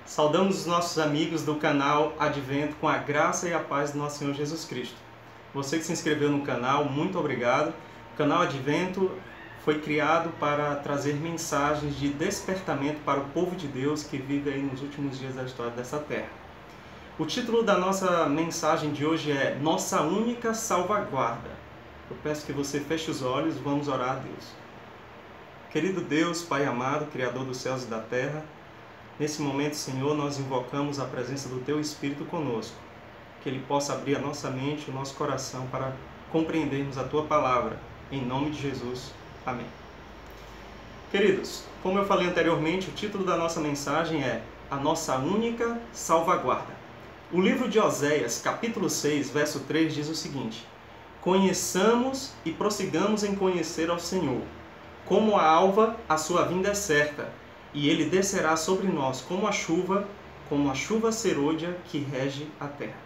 Saudamos os nossos amigos do canal Advento com a graça e a paz do nosso Senhor Jesus Cristo. Você que se inscreveu no canal, muito obrigado. O canal Advento foi criado para trazer mensagens de despertamento para o povo de Deus que vive aí nos últimos dias da história dessa terra. O título da nossa mensagem de hoje é Nossa Única Salvaguarda. Eu peço que você feche os olhos, vamos orar a Deus. Querido Deus, Pai amado, Criador dos céus e da terra, nesse momento, Senhor, nós invocamos a presença do Teu Espírito conosco, que Ele possa abrir a nossa mente, o nosso coração para compreendermos a Tua palavra. Em nome de Jesus. Amém. Queridos, como eu falei anteriormente, o título da nossa mensagem é A Nossa Única Salvaguarda. O livro de Oséias, capítulo 6, verso 3, diz o seguinte: Conheçamos e prossigamos em conhecer ao Senhor. Como a alva, a sua vinda é certa, e Ele descerá sobre nós como a chuva serôdia que rege a terra.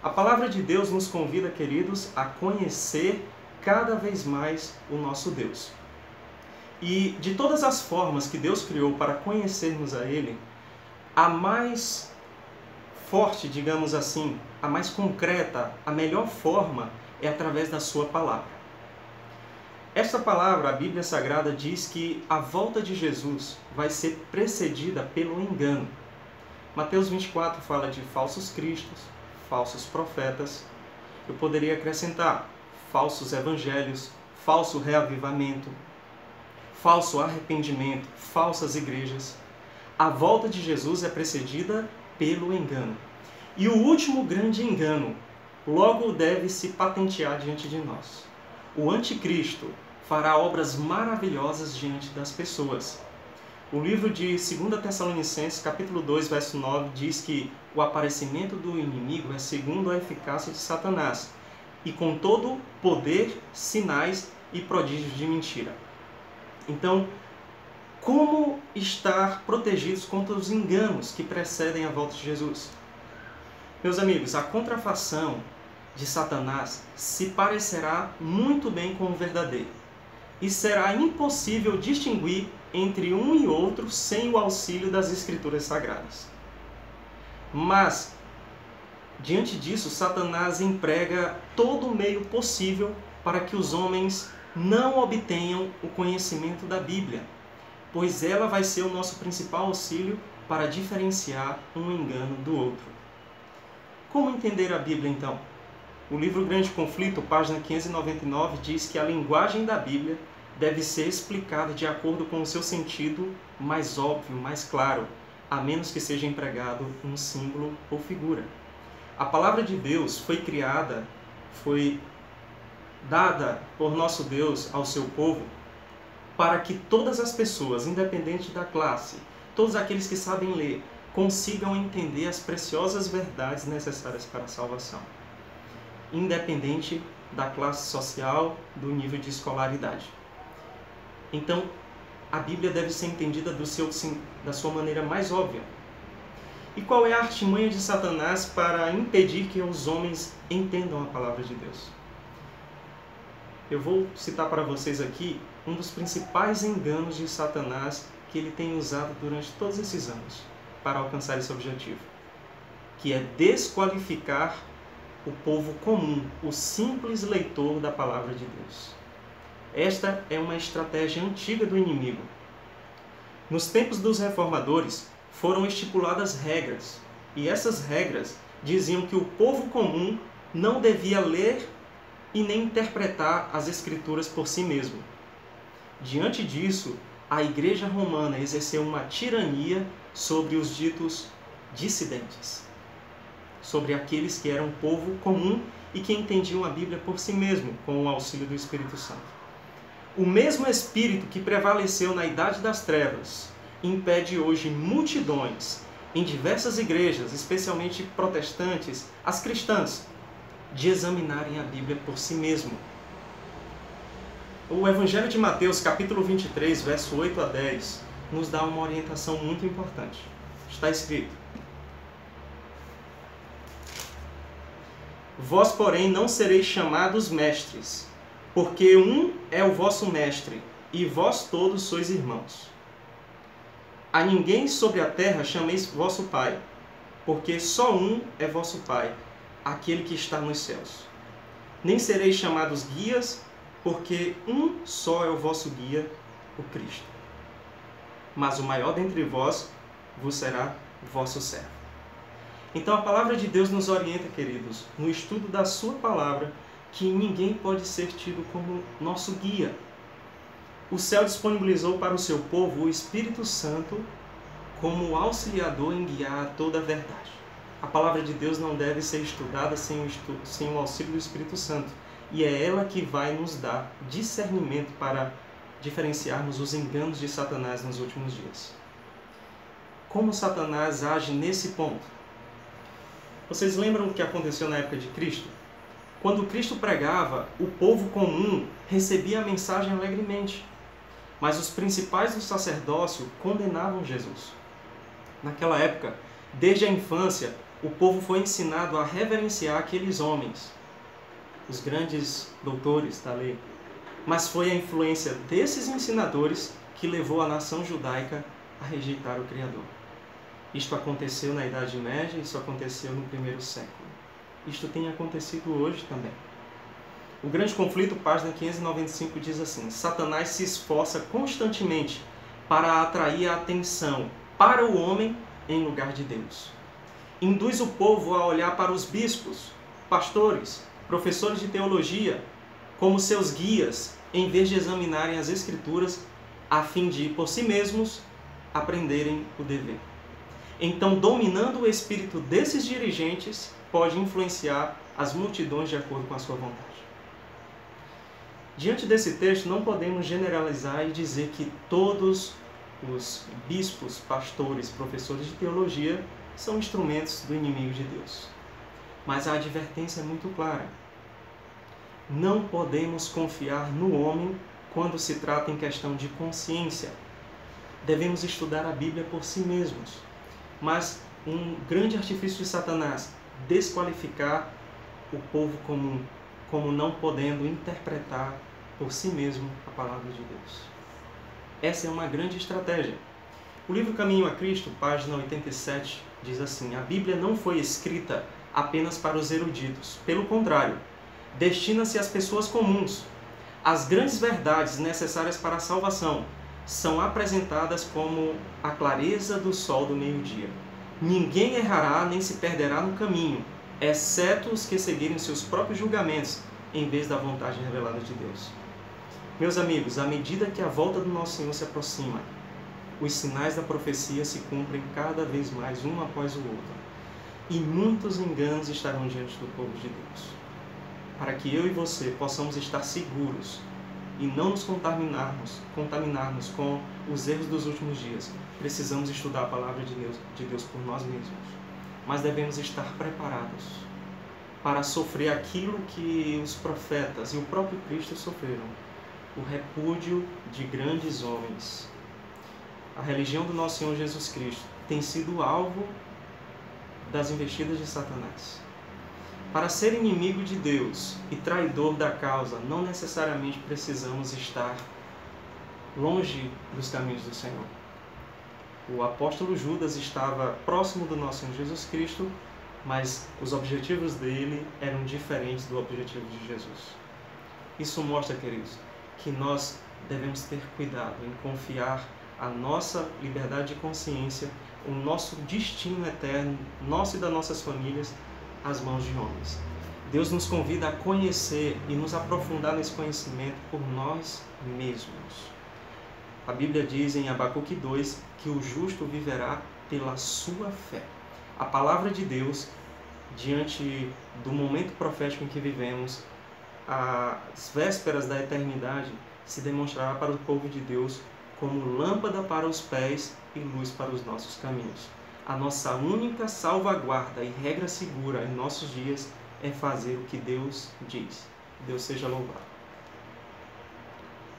A palavra de Deus nos convida, queridos, a conhecer cada vez mais o nosso Deus. E de todas as formas que Deus criou para conhecermos a Ele, a mais forte, digamos assim, a mais concreta, a melhor forma é através da sua palavra. Esta palavra, a Bíblia Sagrada, diz que a volta de Jesus vai ser precedida pelo engano. Mateus 24 fala de falsos cristos, falsos profetas. Eu poderia acrescentar falsos evangelhos, falso reavivamento, falso arrependimento, falsas igrejas. A volta de Jesus é precedida pelo engano. E o último grande engano logo deve se patentear diante de nós. O anticristo fará obras maravilhosas diante das pessoas. O livro de 2 Tessalonicenses, capítulo 2, verso 9, diz que o aparecimento do inimigo é segundo a eficácia de Satanás, e com todo poder, sinais e prodígios de mentira. Então, como estar protegidos contra os enganos que precedem a volta de Jesus? Meus amigos, a contrafação de Satanás se parecerá muito bem com o verdadeiro, e será impossível distinguir entre um e outro sem o auxílio das Escrituras Sagradas. Mas, diante disso, Satanás emprega todo o meio possível para que os homens não obtenham o conhecimento da Bíblia, pois ela vai ser o nosso principal auxílio para diferenciar um engano do outro. Como entender a Bíblia, então? O livro Grande Conflito, página 599, diz que a linguagem da Bíblia deve ser explicada de acordo com o seu sentido mais óbvio, mais claro, a menos que seja empregado um símbolo ou figura. A palavra de Deus foi dada por nosso Deus ao seu povo para que todas as pessoas, independente da classe, todos aqueles que sabem ler, consigam entender as preciosas verdades necessárias para a salvação, independente da classe social, do nível de escolaridade. Então, a Bíblia deve ser entendida da sua maneira mais óbvia. E qual é a artimanha de Satanás para impedir que os homens entendam a palavra de Deus? Eu vou citar para vocês aqui um dos principais enganos de Satanás que ele tem usado durante todos esses anos para alcançar esse objetivo, que é desqualificar o povo comum, o simples leitor da palavra de Deus. Esta é uma estratégia antiga do inimigo. Nos tempos dos reformadores, foram estipuladas regras, e essas regras diziam que o povo comum não devia ler e nem interpretar as Escrituras por si mesmo. Diante disso, a Igreja Romana exerceu uma tirania sobre os ditos dissidentes, sobre aqueles que eram povo comum e que entendiam a Bíblia por si mesmo, com o auxílio do Espírito Santo. O mesmo Espírito que prevaleceu na Idade das Trevas impede hoje multidões, em diversas igrejas, especialmente protestantes, as cristãs, de examinarem a Bíblia por si mesmo. O Evangelho de Mateus, capítulo 23, verso 8 a 10, nos dá uma orientação muito importante. Está escrito: Vós, porém, não sereis chamados mestres, porque um é o vosso mestre, e vós todos sois irmãos. A ninguém sobre a terra chameis vosso Pai, porque só um é vosso Pai, aquele que está nos céus. Nem sereis chamados guias, porque um só é o vosso guia, o Cristo. Mas o maior dentre vós vos será vosso servo. Então a palavra de Deus nos orienta, queridos, no estudo da sua palavra, que ninguém pode ser tido como nosso guia. O céu disponibilizou para o seu povo o Espírito Santo como auxiliador em guiar toda a verdade. A palavra de Deus não deve ser estudada sem o auxílio do Espírito Santo. E é ela que vai nos dar discernimento para diferenciarmos os enganos de Satanás nos últimos dias. Como Satanás age nesse ponto? Vocês lembram o que aconteceu na época de Cristo? Quando Cristo pregava, o povo comum recebia a mensagem alegremente. Mas os principais do sacerdócio condenavam Jesus. Naquela época, desde a infância, o povo foi ensinado a reverenciar aqueles homens, os grandes doutores da lei. Mas foi a influência desses ensinadores que levou a nação judaica a rejeitar o Criador. Isto aconteceu na Idade Média, isso aconteceu no primeiro século. Isto tem acontecido hoje também. O Grande Conflito, página 595, diz assim: Satanás se esforça constantemente para atrair a atenção para o homem em lugar de Deus. Induz o povo a olhar para os bispos, pastores, professores de teologia como seus guias, em vez de examinarem as Escrituras a fim de, por si mesmos, aprenderem o dever. Então, dominando o espírito desses dirigentes, pode influenciar as multidões de acordo com a sua vontade. Diante desse texto, não podemos generalizar e dizer que todos os bispos, pastores, professores de teologia são instrumentos do inimigo de Deus. Mas a advertência é muito clara. Não podemos confiar no homem quando se trata em questão de consciência. Devemos estudar a Bíblia por si mesmos. Mas um grande artifício de Satanás, desqualificar o povo comum, como não podendo interpretar por si mesmo a palavra de Deus. Essa é uma grande estratégia. O livro Caminho a Cristo, página 87, diz assim: a Bíblia não foi escrita apenas para os eruditos. Pelo contrário, destina-se às pessoas comuns. As grandes verdades necessárias para a salvação são apresentadas como a clareza do sol do meio-dia. Ninguém errará nem se perderá no caminho, exceto os que seguirem seus próprios julgamentos, em vez da vontade revelada de Deus. Meus amigos, à medida que a volta do nosso Senhor se aproxima, os sinais da profecia se cumprem cada vez mais um após o outro. E muitos enganos estarão diante do povo de Deus. Para que eu e você possamos estar seguros e não nos contaminarmos com os erros dos últimos dias, precisamos estudar a palavra de Deus por nós mesmos. Mas devemos estar preparados para sofrer aquilo que os profetas e o próprio Cristo sofreram: o repúdio de grandes homens. A religião do nosso Senhor Jesus Cristo tem sido alvo das investidas de Satanás. Para ser inimigo de Deus e traidor da causa, não necessariamente precisamos estar longe dos caminhos do Senhor. O apóstolo Judas estava próximo do nosso Senhor Jesus Cristo, mas os objetivos dele eram diferentes do objetivo de Jesus. Isso mostra, queridos, que nós devemos ter cuidado em confiar a nossa liberdade de consciência, o nosso destino eterno, nosso e das nossas famílias, às mãos de homens. Deus nos convida a conhecer e nos aprofundar nesse conhecimento por nós mesmos. A Bíblia diz em Abacuque 2 que o justo viverá pela sua fé. A palavra de Deus, diante do momento profético em que vivemos, às vésperas da eternidade, se demonstrará para o povo de Deus como lâmpada para os pés e luz para os nossos caminhos. A nossa única salvaguarda e regra segura em nossos dias é fazer o que Deus diz. Deus seja louvado.